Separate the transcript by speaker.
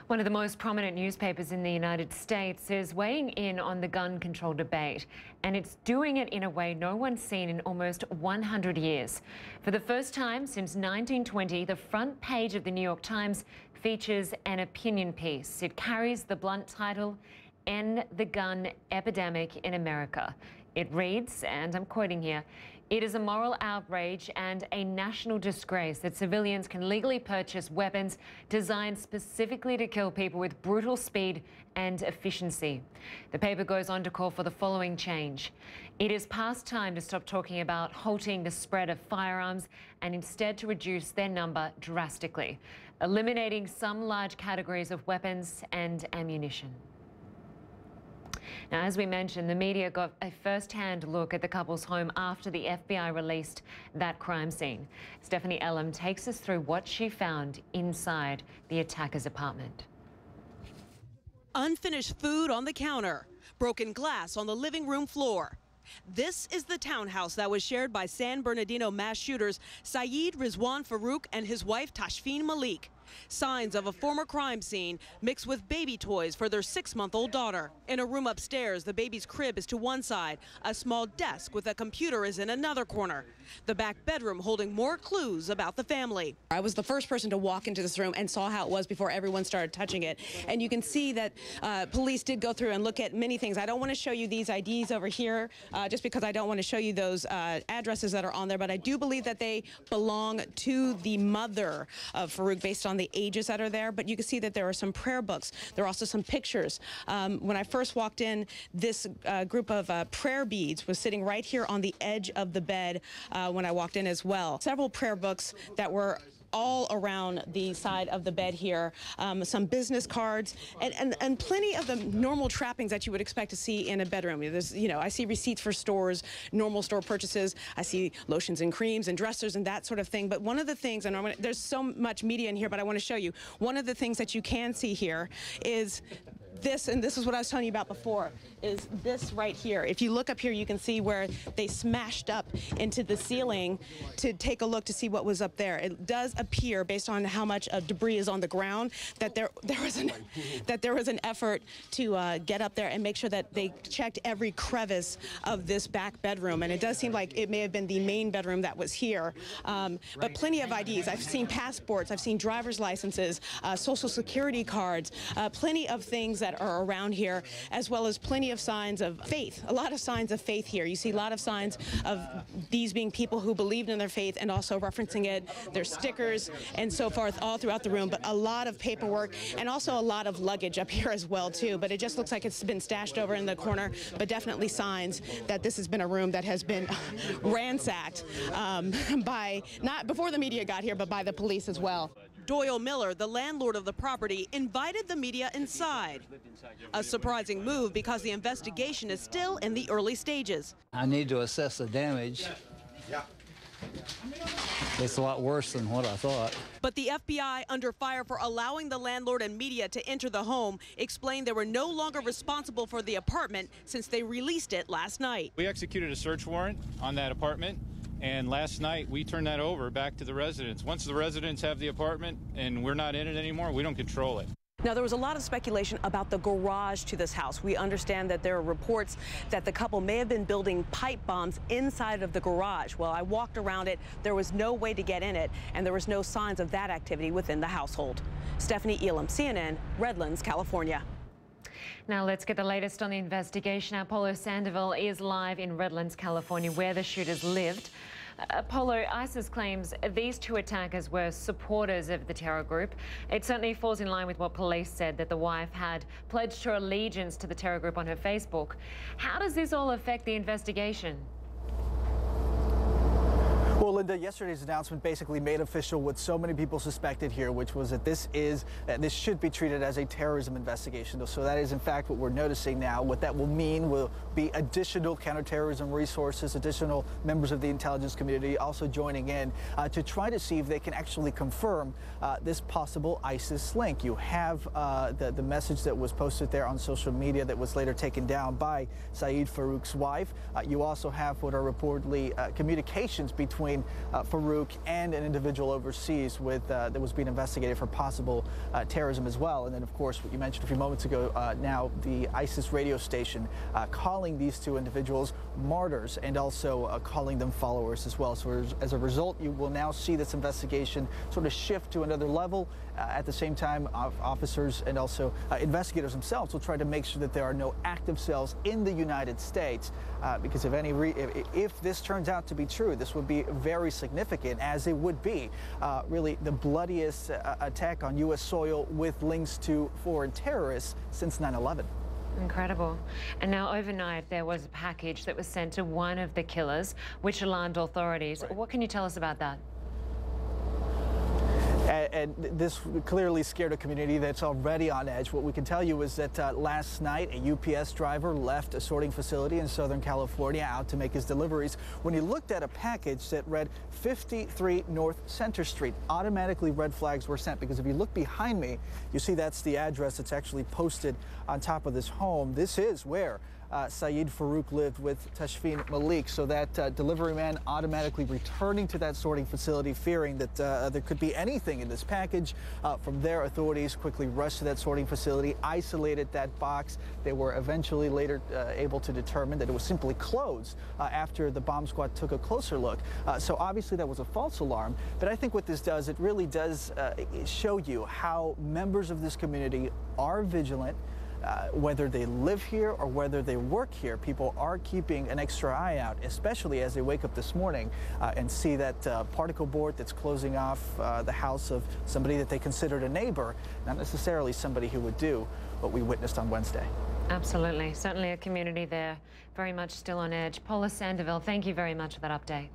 Speaker 1: One of the most prominent newspapers in the United States is weighing in on the gun control debate, and it's doing it in a way no one's seen in almost 100 years. For the first time since 1920, the front page of the New York Times features an opinion piece. It carries the blunt title, "End the Gun Epidemic in America." It reads, and I'm quoting here, "It is a moral outrage and a national disgrace that civilians can legally purchase weapons designed specifically to kill people with brutal speed and efficiency." The paper goes on to call for the following change. It is past time to stop talking about halting the spread of firearms and instead to reduce their number drastically, eliminating some large categories of weapons and ammunition. Now, as we mentioned, the media got a first-hand look at the couple's home after the FBI released that crime scene. Stephanie Elam takes us through what she found inside the attacker's apartment.
Speaker 2: Unfinished food on the counter, broken glass on the living room floor. This is the townhouse that was shared by San Bernardino mass shooters Saeed Rizwan Farouk and his wife Tashfeen Malik. Signs of a former crime scene mixed with baby toys for their 6-month-old daughter. In a room upstairs, the baby's crib is to one side. A small desk with a computer is in another corner. The back bedroom holding more clues about the family. I was the first person to walk into this room and saw how it was before everyone started touching it. And you can see that police did go through and look at many things. I don't want to show you these IDs over here just because I don't want to show you those addresses that are on there, but I do believe that they belong to the mother of Farouk based on the ages that are there. But you can see that there are some prayer books. There are also some pictures. When I first walked in, this group of prayer beads was sitting right here on the edge of the bed when I walked in as well. Several prayer books that were all around the side of the bed here, some business cards, and plenty of the normal trappings that you would expect to see in a bedroom. There's, I see receipts for stores, normal store purchases. I see lotions and creams and dressers and that sort of thing. But one of the things, and there's so much media in here, but I want to show you, one of the things that you can see here is this, and this is what I was telling you about before, is this right here. If you look up here, you can see where they smashed up into the ceiling to take a look to see what was up there. It does appear, based on how much debris is on the ground, that there was an effort to get up there and make sure that they checked every crevice of this back bedroom. And it does seem like it may have been the main bedroom that was here. But plenty of IDs. I've seen passports. I've seen driver's licenses, social security cards, plenty of things that are around here, as well as plenty of signs of faith. A lot of signs of faith here. You see a lot of signs of these being people who believed in their faith and also referencing it. There's stickers and so forth all throughout the room, but a lot of paperwork and also a lot of luggage up here as well too. But it just looks like it's been stashed over in the corner, but definitely signs that this has been a room that has been ransacked by, not before the media got here, but by the police as well. Doyle Miller, the landlord of the property, invited the media inside. A surprising move because the investigation is still in the early stages.
Speaker 3: I need to assess the damage. It's a lot worse than what I thought.
Speaker 2: But the FBI, under fire for allowing the landlord and media to enter the home, explained they were no longer responsible for the apartment since they released it last night.
Speaker 4: We executed a search warrant on that apartment, and last night we turned that over back to the residents. Once the residents have the apartment and we're not in it anymore, we don't control it.
Speaker 2: Now, there was a lot of speculation about the garage to this house. We understand that there are reports that the couple may have been building pipe bombs inside of the garage. Well, I walked around it. There was no way to get in it, and there was no signs of that activity within the household. Stephanie Elam, CNN, Redlands, California.
Speaker 1: Now let's get the latest on the investigation. Our Polo Sandoval is live in Redlands, California, where the shooters lived. Polo, ISIS claims these two attackers were supporters of the terror group. It certainly falls in line with what police said, that the wife had pledged her allegiance to the terror group on her Facebook. How does this all affect the investigation?
Speaker 5: Well, Lynda, yesterday's announcement basically made official what so many people suspected here, which was that this should be treated as a terrorism investigation. So that is, in fact, what we're noticing now. What that will mean will be additional counterterrorism resources, additional members of the intelligence community also joining in to try to see if they can actually confirm this possible ISIS link. You have the message that was posted there on social media that was later taken down by Saeed Farouk's wife. You also have what are reportedly communications between between Farouk and an individual overseas that was being investigated for possible terrorism as well. And then, of course, what you mentioned a few moments ago, now the ISIS radio station calling these two individuals martyrs and also calling them followers as well. So as a result, you will now see this investigation sort of shift to another level. At the same time, officers and also investigators themselves will try to make sure that there are no active cells in the United States, because if this turns out to be true, this would be very significant, as it would be really the bloodiest attack on U.S. soil with links to foreign terrorists since 9/11.
Speaker 1: Incredible. And now overnight there was a package that was sent to one of the killers, which alarmed authorities. Right. What can you tell us about that?
Speaker 5: And this clearly scared a community that's already on edge. What we can tell you is that last night a UPS driver left a sorting facility in Southern California out to make his deliveries. When he looked at a package that read 53 North Center Street, automatically red flags were sent, because if you look behind me, you see that's the address that's actually posted on top of this home. This is where Saeed Farouk lived with Tashfeen Malik. So that delivery man automatically returning to that sorting facility, fearing that there could be anything in this package. From there, authorities quickly rushed to that sorting facility, isolated that box. They were eventually later able to determine that it was simply closed after the bomb squad took a closer look. So obviously that was a false alarm. But I think what this does, it really does show you how members of this community are vigilant. Whether they live here or whether they work here, people are keeping an extra eye out, especially as they wake up this morning and see that particle board that's closing off the house of somebody that they considered a neighbor, not necessarily somebody who would do what we witnessed on Wednesday.
Speaker 1: Absolutely. Certainly a community there very much still on edge. Polo Sandoval, thank you very much for that update.